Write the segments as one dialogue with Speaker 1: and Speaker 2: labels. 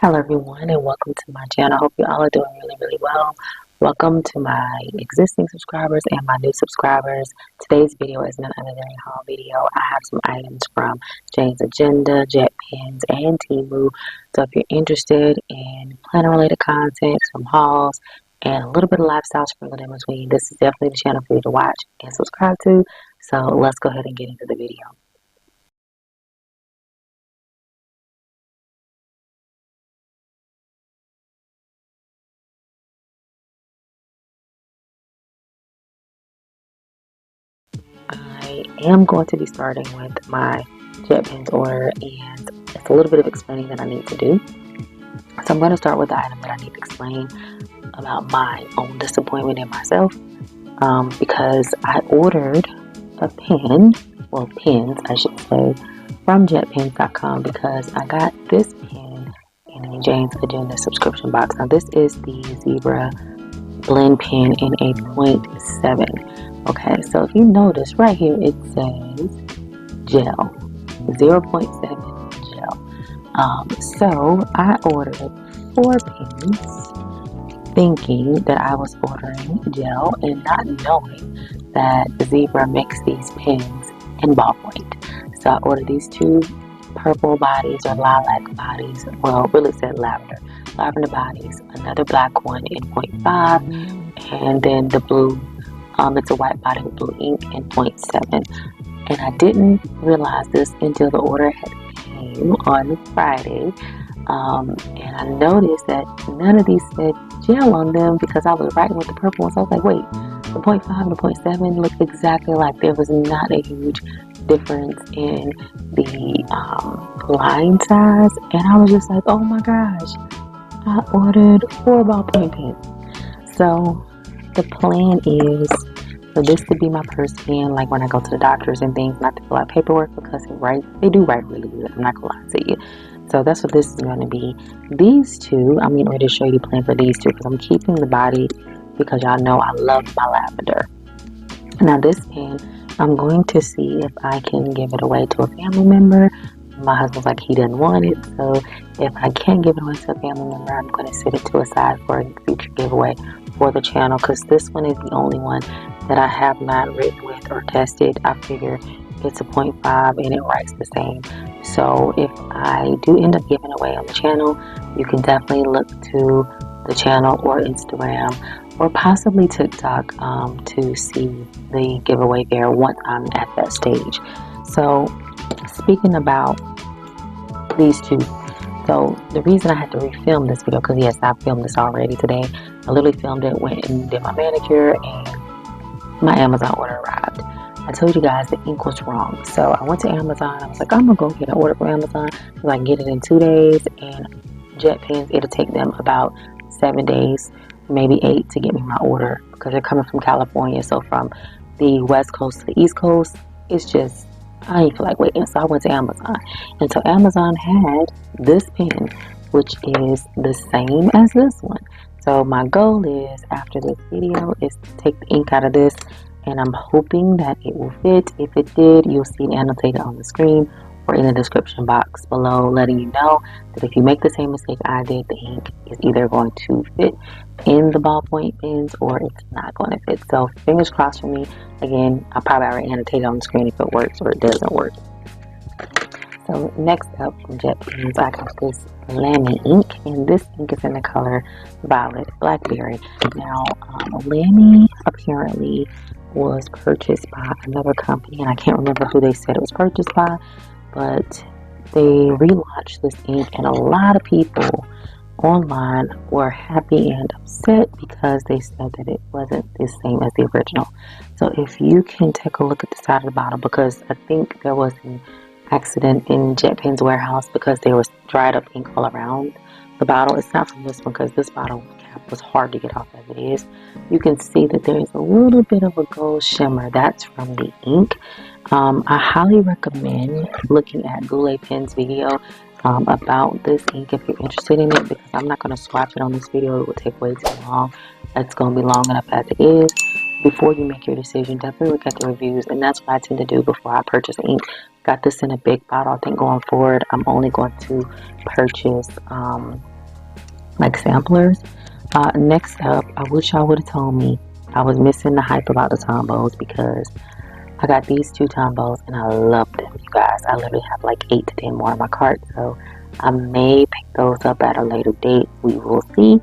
Speaker 1: Hello everyone and welcome to my channel. I hope you all are doing really well. Welcome to my existing subscribers and my new subscribers. Today's video is none other than a haul video. I have some items from sAgenda, Jetpens, and Temu. So if you're interested in planner related content, some hauls, and a little bit of lifestyle sprinkled in between, this is definitely the channel for you to watch and subscribe to. So let's go ahead and get into the video. I am going to be starting with my Jetpens order, and it's a little bit of explaining that I need to do. So I'm going to start with the item that I need to explain about my own disappointment in myself, because I ordered a pen, well pens I should say, from jetpens.com because I got this pen in a sAgenda subscription box. Now this is the Zebra blend pen in a 0.7. Okay, so if you notice right here it says gel, 0.7 gel. So I ordered 4 pens thinking that I was ordering gel and not knowing that Zebra makes these pens in ballpoint. So I ordered these 2 purple bodies or lilac bodies, well really said lavender bodies, another black one in 0.5, and then the blue, it's a white body with blue ink in 0.7. And I didn't realize this until the order had came on Friday, and I noticed that none of these said gel on them because I was writing with the purple ones. So I was like, wait, the 0.5 and the 0.7 look exactly like. There was not a huge difference in the line size, and I was just like, oh my gosh, I ordered 4 ballpoint pens. So the plan is for this to be my purse pen, like when I go to the doctors and things, not to fill out paperwork because they do write really good. I'm not gonna lie to you. So that's what this is going to be. These 2, I'm getting ready to show you the plan for these 2 because I'm keeping the body because y'all know I love my lavender. Now this pen, I'm going to see if I can give it away to a family member. My husband's like he doesn't want it, so if I can't give it away to a family member, I'm going to set it to a side for a future giveaway for the channel because this one is the only one that I have not written with or tested. I figure it's a 0.5 and it writes the same. So if I do end up giving away on the channel, you can definitely look to the channel or Instagram or possibly TikTok to see the giveaway there once I'm at that stage. So speaking about these 2, so the reason I had to refilm this video, because yes, I filmed this already today. I literally filmed it, went and did my manicure, and my Amazon order arrived. I told you guys the ink was wrong, so I went to Amazon. I was like, I'm gonna go get an order from Amazon because I can get it in 2 days, and Jetpens, it'll take them about 7 days, maybe 8 to get me my order because they're coming from California. So from the West Coast to the East Coast, it's just, I didn't feel like waiting. So I went to Amazon, and so Amazon had this pen, which is the same as this one. So my goal is, after this video, is to take the ink out of this, and I'm hoping that it will fit. If it did, you'll see it annotated on the screen or in the description box below, letting you know that if you make the same mistake I did, the ink is either going to fit in the ballpoint pens or it's not going to fit. So fingers crossed for me. Again, I probably already annotated on the screen if it works or it doesn't work. So next up from Jetpens, I got this Lammy ink, and this ink is in the color Violet Blackberry. Now, Lammy apparently was purchased by another company, and I can't remember who they said it was purchased by, but they relaunched this ink, and a lot of people online were happy and upset because they said that it wasn't the same as the original. So if you can take a look at the side of the bottle, because I think there was an accident in Jetpens warehouse because there was dried up ink all around the bottle. It's not from this one because this bottle cap was hard to get off as it is. You can see that there is a little bit of a gold shimmer. That's from the ink. I highly recommend looking at Goulet Pen's video about this ink if you're interested in it, because I'm not going to swatch it on this video. It will take way too long. It's going to be long enough as it is. Before you make your decision, definitely look at the reviews, and that's what I tend to do before I purchase ink. Got this in a big bottle. I think going forward, I'm only going to purchase like samplers. Next up, I wish I would have told me I was missing the hype about the Tombos, because I got these two Tombos and I love them, you guys. I literally have like 8 to 10 more in my cart, so I may pick those up at a later date. We will see.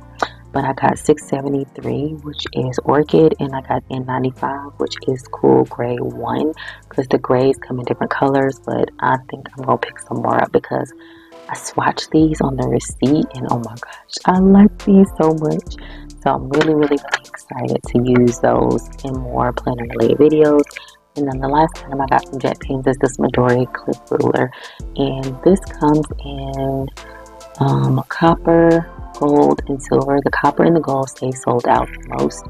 Speaker 1: But I got 673, which is Orchid, and I got N95, which is Cool Gray 1, because the grays come in different colors. But I think I'm going to pick some more up because I swatched these on the receipt, and oh my gosh, I like these so much. So I'm really, really, really excited to use those in more planner related videos. And then the last item I got from Jetpens is this Midori clip ruler, and this comes in copper, gold, and silver. The copper and the gold stay sold out the most.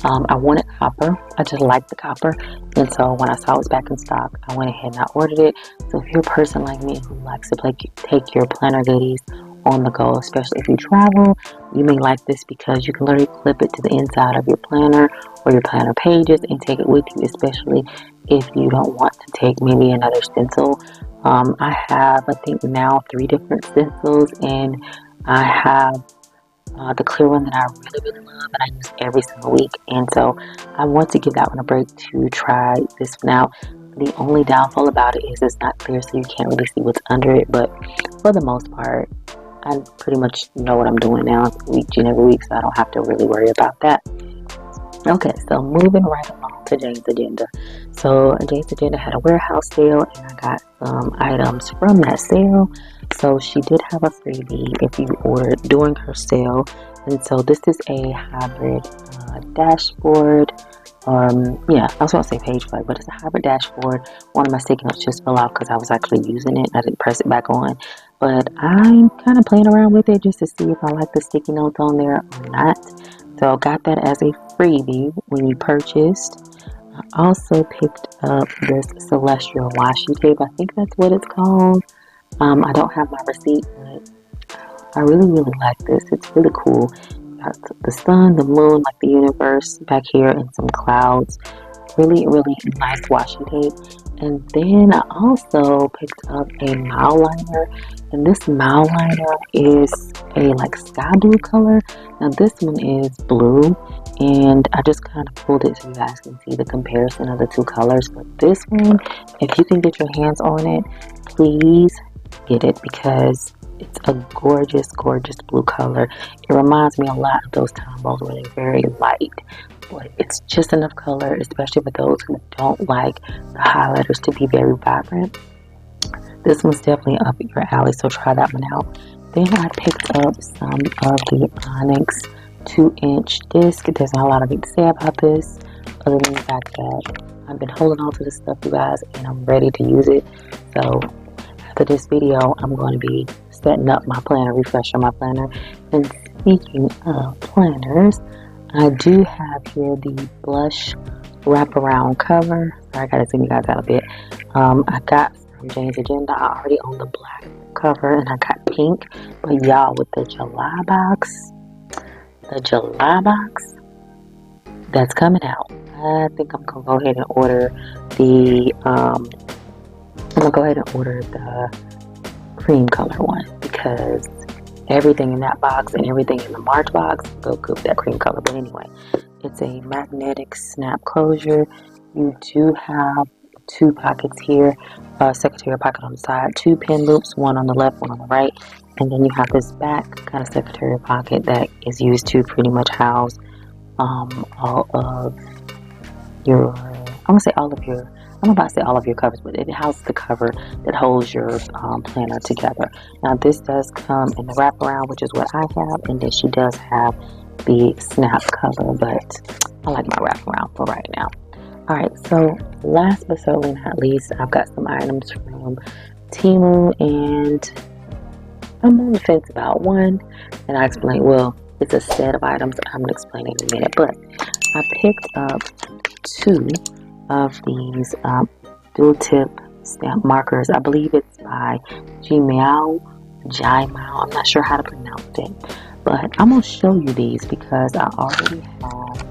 Speaker 1: I wanted copper. I just like the copper, and so when I saw it was back in stock, I went ahead and I ordered it. So if you're a person like me who likes to take your planner goodies on the go, especially if you travel, you may like this because you can literally clip it to the inside of your planner or your planner pages and take it with you, especially if you don't want to take maybe another stencil. I have, I think now, 3 different stencils, and I have the clear one that I really, really love and I use every single week. And so I want to give that one a break to try this one out. The only downfall about it is it's not clear, so you can't really see what's under it. But for the most part, I pretty much know what I'm doing now each and every week, so I don't have to really worry about that. Okay, so moving right along to Jane's Agenda. So Jane's Agenda had a warehouse sale, and I got some items from that sale. So she did have a freebie if you ordered during her sale. And so this is a hybrid dashboard. Yeah, I was going to say page flag, but it's a hybrid dashboard. One of my sticky notes just fell out because I was actually using it. I didn't press it back on. But I'm kind of playing around with it just to see if I like the sticky notes on there or not. So I got that as a freebie when you purchased. I also picked up this Celestial washi tape. I think that's what it's called. I don't have my receipt, but I really, really like this. It's really cool. Got the sun, the moon, like the universe back here, and some clouds. Really, really nice washi tape. And then I also picked up a mile liner, and this mile liner is a like sky blue color. Now this one is blue, and I just kind of pulled it so you guys can see the comparison of the two colors. But this one, if you can get your hands on it, please get it because it's a gorgeous, gorgeous blue color. It reminds me a lot of those Tombos where they're very light, but it's just enough color, especially for those who don't like the highlighters to be very vibrant. This one's definitely up your alley, so try that one out. Then I picked up some of the Onyx 2-inch disc. There's not a lot of it to say about this, other than the fact that I've been holding on to this stuff, you guys, and I'm ready to use it. So after this video, I'm going to be setting up my planner, refreshing my planner. And speaking of planners, I do have here the blush wraparound cover. Sorry, I gotta zoom you guys out a bit. I got from Jane's Agenda. I already own the black cover, and I got pink. But y'all, with the July box that's coming out, I think I'm gonna go ahead and order the cream color one, because everything in that box and everything in the March box go good with that cream color. But anyway, it's a magnetic snap closure. You do have 2 pockets here, secretarial pocket on the side, 2 pin loops, one on the left, one on the right, and then you have this back kind of secretarial pocket that is used to pretty much house all of your, I'm about to say all of your covers, but it houses the cover that holds your planner together. Now this does come in the wraparound, which is what I have, and then she does have the snap cover, but I like my wraparound for right now. Alright, so last but certainly not least, I've got some items from Temu, and I'm on the fence about one, and I explained, well, it's a set of items. I'm going to explain it in a minute, but I picked up 2 of these dual tip stamp markers. I believe it's by Jimao. I'm not sure how to pronounce it, but I'm going to show you these because I already have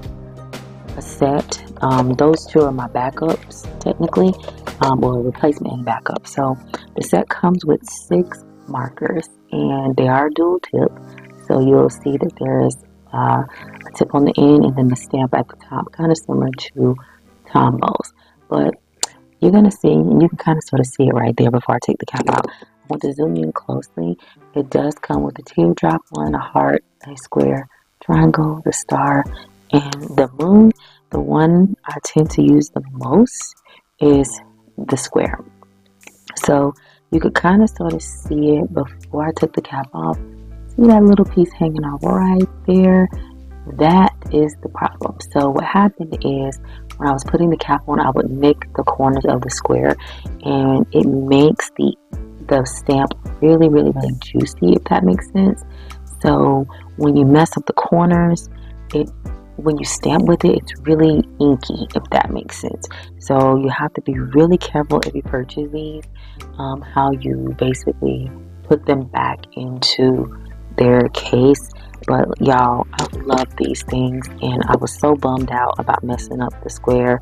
Speaker 1: a set. Those 2 are my backups, technically, or replacement and backup. So the set comes with 6 markers, and they are dual tip. So you'll see that there's a tip on the end and then the stamp at the top, kind of similar to Tombows. But you're going to see, and you can kind of sort of see it right there before I take the cap out. I want to zoom in closely. It does come with a teardrop one, a heart, a square, triangle, the star, and the moon. The one I tend to use the most is the square. So you could kind of sort of see it before I took the cap off. See that little piece hanging out right there? That is the problem. So what happened is when I was putting the cap on, I would nick the corners of the square, and it makes the stamp really, really, really juicy, if that makes sense. So when you mess up the corners, when you stamp with it, it's really inky, if that makes sense. So you have to be really careful if you purchase these, how you basically put them back into their case. But y'all, I love these things, and I was so bummed out about messing up the square,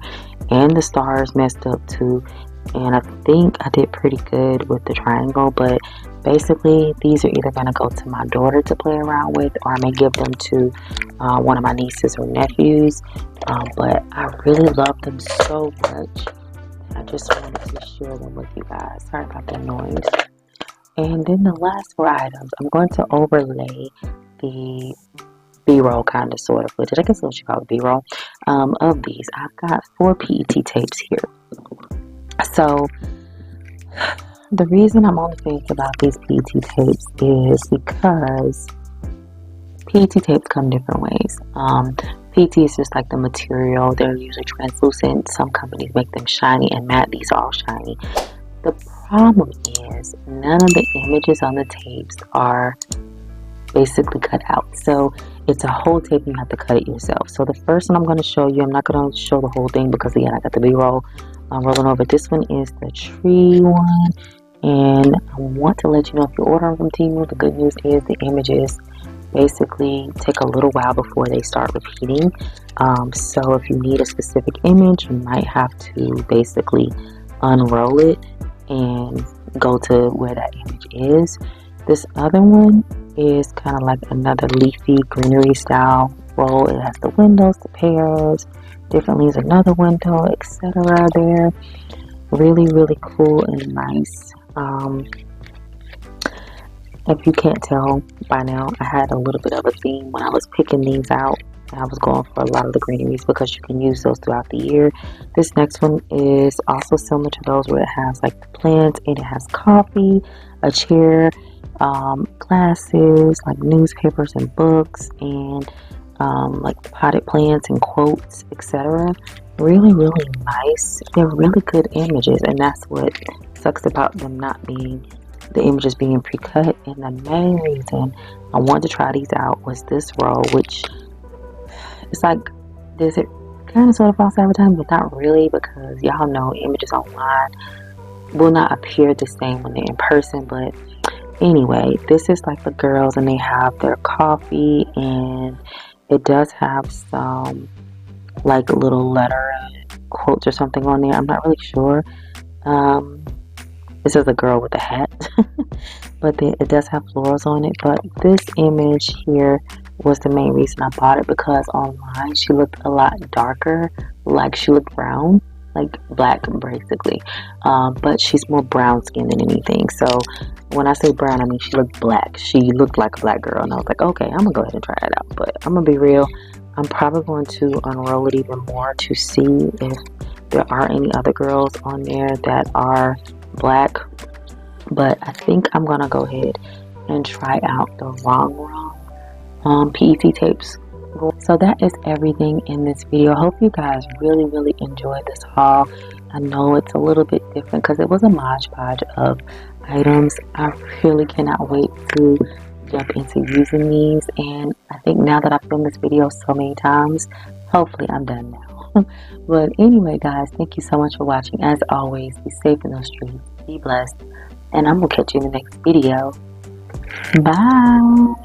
Speaker 1: and the stars messed up too. And I think I did pretty good with the triangle, but basically these are either going to go to my daughter to play around with, or I may give them to one of my nieces or nephews. But I really love them so much. I just wanted to share them with you guys. Sorry about the noise. And then the last 4 items, I'm going to overlay the B-roll, kind of, sort of footage. I guess what you call it, B-roll, of these. I've got 4 PET tapes here. So the reason I'm on the fence about these PET tapes is because PET tapes come different ways. PET is just like the material. They're usually translucent. Some companies make them shiny and matte. These are all shiny. The problem is none of the images on the tapes are basically cut out. So it's a whole tape and you have to cut it yourself. So the first one I'm going to show you, I'm not going to show the whole thing because again, I got the B-roll rolling over. This one is the tree one, and I want to let you know, if you're ordering from Temu, the good news is the images basically take a little while before they start repeating. So if you need a specific image, you might have to basically unroll it and go to where that image is. This other one is kind of like another leafy greenery style roll. It has the windows, the pears, different leaves, another window, etc. there. Really, really cool and nice. If you can't tell by now, I had a little bit of a theme when I was picking these out. I was going for a lot of the greeneries because you can use those throughout the year. This next one is also similar to those, where it has like the plants, and it has coffee, a chair, glasses, like newspapers and books, and like potted plants and quotes, etc. Really, really nice. They're really good images, and that's what sucks about them not being, the images being pre-cut. And the main reason I wanted to try these out was this roll, which it's like, is it kind of sort of false advertising, but not really, because y'all know images online will not appear the same when they're in person. But anyway, this is like the girls, and they have their coffee, and it does have some like little letter quotes or something on there. I'm not really sure. This is a girl with a hat, but it does have florals on it. But this image here was the main reason I bought it, because online she looked a lot darker, like she looked brown, like black basically, but she's more brown skinned than anything. So when I say brown, I mean she looked black. She looked like a black girl, and I was like, okay, I'm gonna go ahead and try it out. But I'm gonna be real, I'm probably going to unroll it even more to see if there are any other girls on there that are black. But I think I'm gonna go ahead and try out the wrong PET tapes. So that is everything in this video. I hope you guys really, really enjoyed this haul. I know it's a little bit different because it was a Mod Podge of items. I really cannot wait to jump into using these, and I think now that I've filmed this video so many times, hopefully I'm done now. But anyway guys, thank you so much for watching. As always, be safe in those streets, be blessed, and I'm gonna catch you in the next video. Bye.